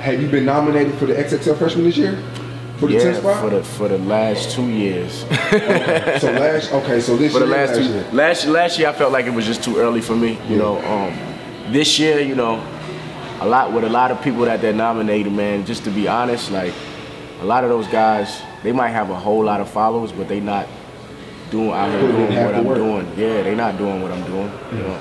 have you been nominated for the XXL freshman this year? For the 10th spot? for the last 2 years. Okay. So this for the year, last year I felt like it was just too early for me. You know, this year, you know, a lot of people that they're nominated, man. Just to be honest, like a lot of those guys, they might have a whole lot of followers, but they not doing what I'm doing. Yeah, they not doing what I'm doing. You know.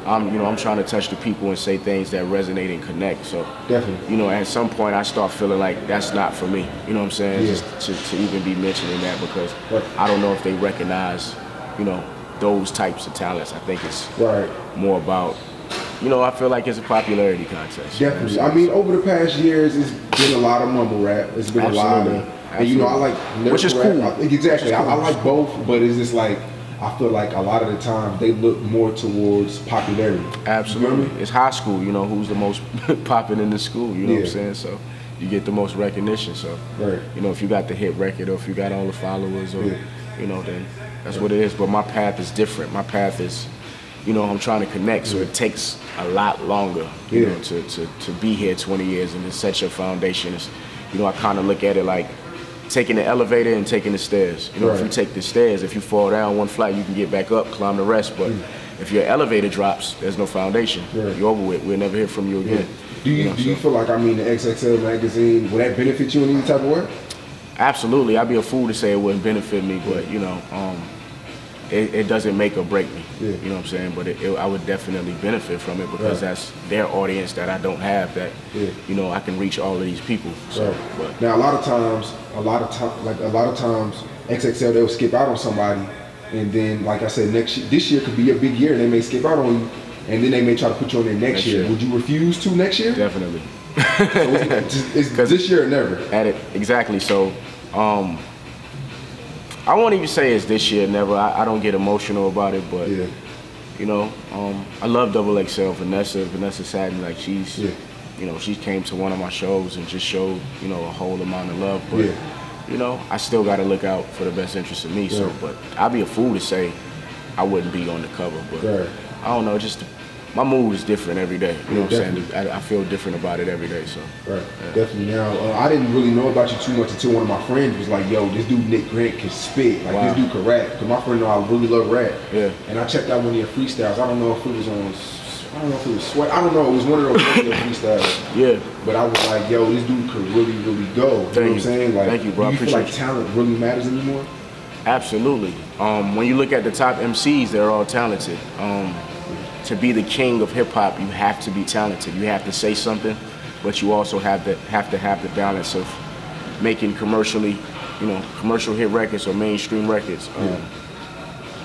I'm trying to touch the people and say things that resonate and connect. So, definitely, you know, at some point I start feeling like that's not for me. You know what I'm saying? Yeah. Just to even be mentioning that, because I don't know if they recognize, you know, those types of talents. I think it's more about, you know, I feel like it's a popularity contest. Definitely. I mean, over the past years, it's been a lot of mumble rap. It's been a lot of, and you know, I like lyrical which is rap. cool. Exactly. I like both, but it's just like, I feel like a lot of the time they look more towards popularity. Absolutely. You know what I mean? It's high school, you know, who's the most popping in the school, you know what I'm saying? So you get the most recognition. So, you know, if you got the hit record or if you got all the followers or, you know, then that's what it is. But my path is different. My path is, you know, I'm trying to connect, so it takes a lot longer, you know, to be here 20 years and to set your foundation. It's, you know, I kind of look at it like taking the elevator and taking the stairs. You know, if you take the stairs, if you fall down one flight, you can get back up, climb the rest. But if your elevator drops, there's no foundation. You're over with. We'll never hear from you again. Do you feel like, I mean, the XXL magazine, will that benefit you in any type of way? Absolutely. I'd be a fool to say it wouldn't benefit me, but you know, it doesn't make or break me. You know what I'm saying? But I would definitely benefit from it because that's their audience that I don't have. That you know, I can reach all of these people. So, but now a lot of times, XXL, they'll skip out on somebody, and then like I said, this year could be a big year, and they may skip out on you, and then they may try to put you on there next year. Would you refuse to next year? Definitely. So it's this year or never. Exactly. So. I won't even say it's this year, never. I don't get emotional about it, but you know, I love XXL. Vanessa Satin, like she's, you know, she came to one of my shows and just showed, you know, a whole amount of love. But you know, I still got to look out for the best interest of me. So, but I'd be a fool to say I wouldn't be on the cover. But I don't know, just my mood is different every day. You know what I'm saying? I feel different about it every day. So definitely. Now I didn't really know about you too much until one of my friends was like, "Yo, this dude Nick Grant can spit. Like this dude can rap." Because my friend know I really love rap. And I checked out one of your freestyles. I don't know if it was on. I don't know if it was Sweat. I don't know. It was one of those freestyles. But I was like, "Yo, this dude could really, really go." You know what I'm saying? Like, thank you, bro. Do you feel like talent really matters anymore? Absolutely. When you look at the top MCs, they're all talented. To be the king of hip hop, you have to be talented. You have to say something, but you also have to have the balance of making commercially, you know, commercial hit records or mainstream records.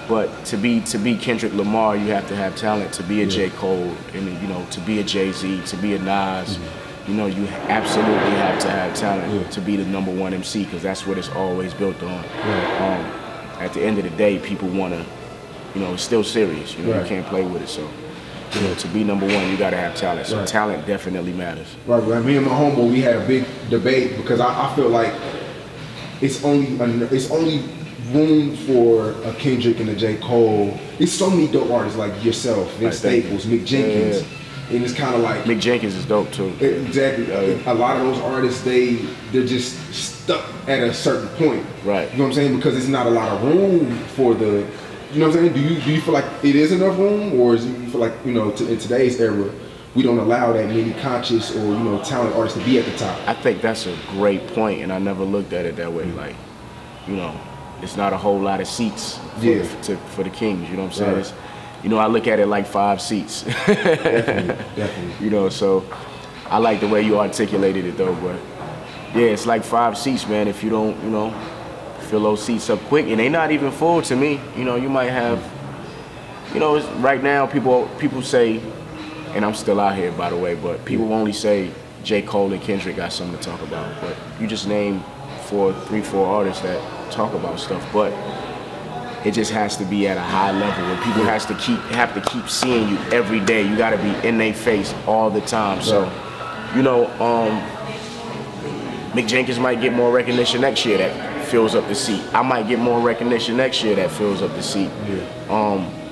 But to be Kendrick Lamar, you have to have talent. To be a J. Cole, and you know, to be a Jay-Z, to be a Nas, you know, you absolutely have to have talent to be the #1 MC, because that's what it's always built on. At the end of the day, people want to. You know, it's still serious. You know, you can't play with it. So, you know, to be #1, you got to have talent. So talent definitely matters. Right. Me and my homeboy, we had a big debate because I feel like it's only room for a Kendrick and a J. Cole. It's so many dope artists like yourself, Vince Staples, Mick Jenkins, and it's kind of like Mick Jenkins is dope too. Exactly. A lot of those artists, they're just stuck at a certain point. Right. You know what I'm saying? Because there's not a lot of room for the. You know what I'm saying? Do you feel like it is enough room, or do you feel like, you know, in today's era, we don't allow that many conscious or, you know, talented artists to be at the top? I think that's a great point, and I never looked at it that way. Like, you know, it's not a whole lot of seats for the Kings. You know what I'm saying? It's, you know, I look at it like 5 seats. Definitely. You know, so I like the way you articulated it though. But yeah, it's like 5 seats, man. If you don't, you know, fill those seats up quick, and they not even full to me. You know, you might have, you know, right now people say, and I'm still out here by the way, but people only say J. Cole and Kendrick got something to talk about. But you just name 3, 4 artists that talk about stuff, but it just has to be at a high level where people have to keep seeing you every day. You got to be in their face all the time. So, you know, Mick Jenkins might get more recognition next year that fills up the seat. I might get more recognition next year that fills up the seat.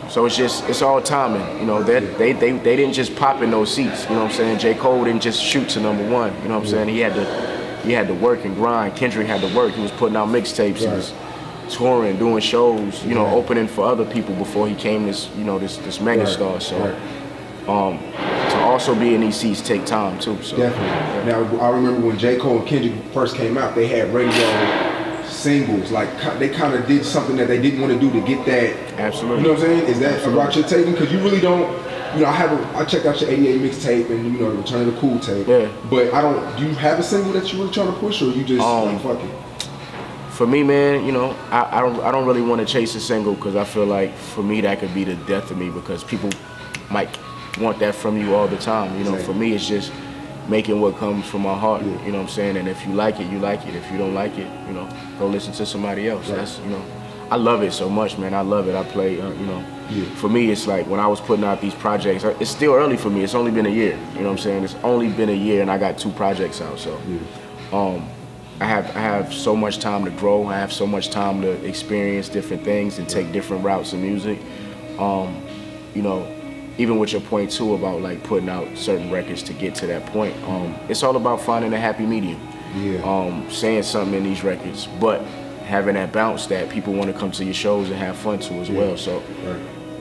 So it's all timing. You know, they didn't just pop in those seats. You know what I'm saying? J. Cole didn't just shoot to #1. You know what I'm saying? He had to work and grind. Kendrick had to work. He was putting out mixtapes. He was touring, doing shows. You know, opening for other people before he came this megastar. So to also be in these seats take time too. So definitely. Now I remember when J. Cole and Kendrick first came out, they had radio singles, like they kind of did something that they didn't want to do to get that. Absolutely. You know what I'm saying? Is that about your taking? Because you really don't. You know, I checked out your '88 mixtape and you know the Return of the Cool tape. Yeah. But I don't. Do you have a single that you're really trying to push, or you just like fuck it? For me, man, you know, I don't really want to chase a single because I feel like for me that could be the death of me because people might want that from you all the time. You know, for me it's just making what comes from my heart. You know what I'm saying? And if you like it, you like it. If you don't like it, you know, go listen to somebody else. That's, you know, I love it so much, man. I love it. I play, you know. For me, it's like when I was putting out these projects, it's still early for me. It's only been a year. You know what I'm saying? It's only been a year and I got 2 projects out. So I have so much time to grow. I have so much time to experience different things and take different routes in music. You know, even with your point too about like putting out certain records to get to that point, it's all about finding a happy medium. Saying something in these records, but having that bounce that people want to come to your shows and have fun to as well. So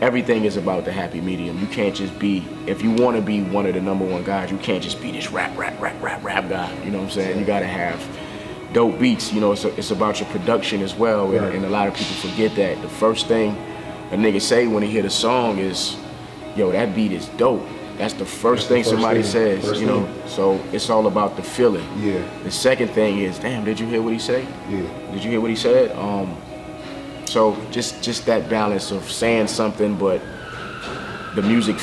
everything is about the happy medium. You can't just be, if you want to be one of the #1 guys, you can't just be this rap guy. You know what I'm saying? You got to have dope beats. You know, it's about your production as well, and a lot of people forget that. The first thing a nigga say when he hear the song is, yo, that beat is dope. That's the first thing somebody says, you know. So it's all about the feeling. The second thing is, damn, did you hear what he said? Did you hear what he said? So just that balance of saying something, but the music